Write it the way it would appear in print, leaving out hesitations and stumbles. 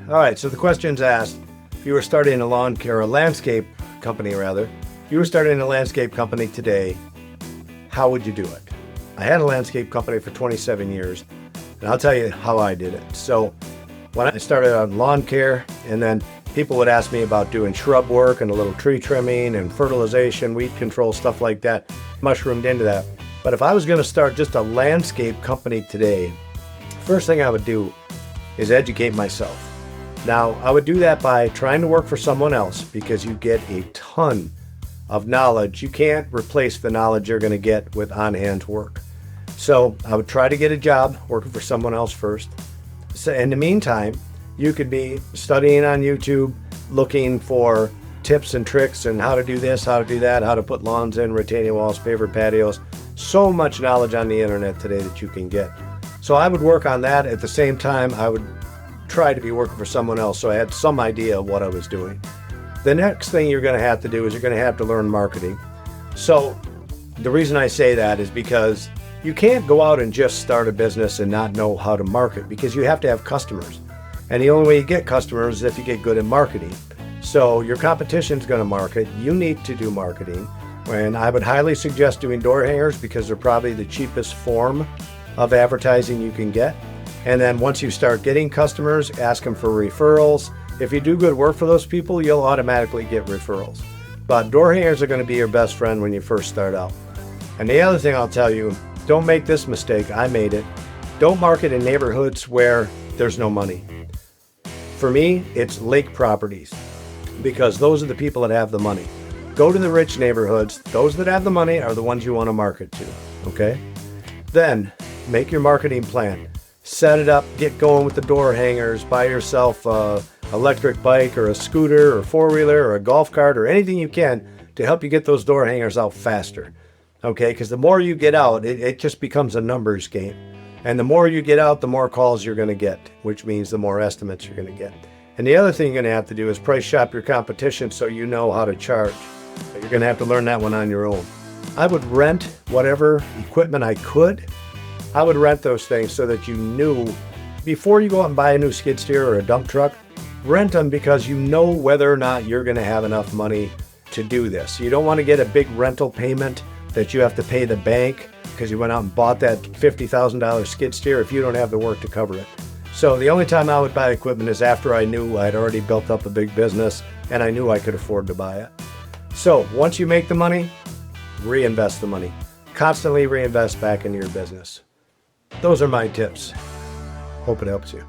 All right, so the question's asked, if you were starting a lawn care, a landscape company rather, if you were starting a landscape company today, how would you do it? I had a landscape company for 27 years, and I'll tell you how I did it. So when I started on lawn care, and then people would ask me about doing shrub work and a little tree trimming and fertilization, weed control, stuff like that, mushroomed into that. But if I was going to start just a landscape company today, first thing I would do is educate myself. Now, I would do that by trying to work for someone else because you get a ton of knowledge. You can't replace the knowledge you're going to get with on-hand work. So I would try to get a job working for someone else first. So in the meantime, you could be studying on YouTube, looking for tips and tricks and how to do this, how to do that, how to put lawns in, retaining walls, paver patios. So much knowledge on the internet today that you can get. So I would work on that. At the same time, I would try to be working for someone else so I had some idea of what I was doing. The next thing you're going to have to do is you're going to have to learn marketing. So the reason I say that is because you can't go out and just start a business and not know how to market, because you have to have customers. And the only way you get customers is if you get good at marketing. So your competition's going to market. You need to do marketing. And I would highly suggest doing door hangers because they're probably the cheapest form of advertising you can get. And then once you start getting customers, ask them for referrals. If you do good work for those people, you'll automatically get referrals. But door hangers are going to be your best friend when you first start out. And the other thing I'll tell you, don't make this mistake. I made it. Don't market in neighborhoods where there's no money. For me, it's lake properties, because those are the people that have the money. Go to the rich neighborhoods. Those that have the money are the ones you want to market to, okay? Then make your marketing plan. Set it up, get going with the door hangers, buy yourself an electric bike or a scooter or four-wheeler or a golf cart or anything you can to help you get those door hangers out faster, okay? Because the more you get out, it just becomes a numbers game. And the more you get out, the more calls you're going to get, which means the more estimates you're going to get. And the other thing you're going to have to do is price shop your competition so you know how to charge. You're going to have to learn that one on your own. I would rent whatever equipment I could. I would rent those things so that you knew before you go out and buy a new skid steer or a dump truck, rent them because you know whether or not you're going to have enough money to do this. You don't want to get a big rental payment that you have to pay the bank because you went out and bought that $50,000 skid steer if you don't have the work to cover it. So the only time I would buy equipment is after I knew I'd already built up a big business and I knew I could afford to buy it. So once you make the money, reinvest the money. Constantly reinvest back into your business. Those are my tips. Hope it helps you.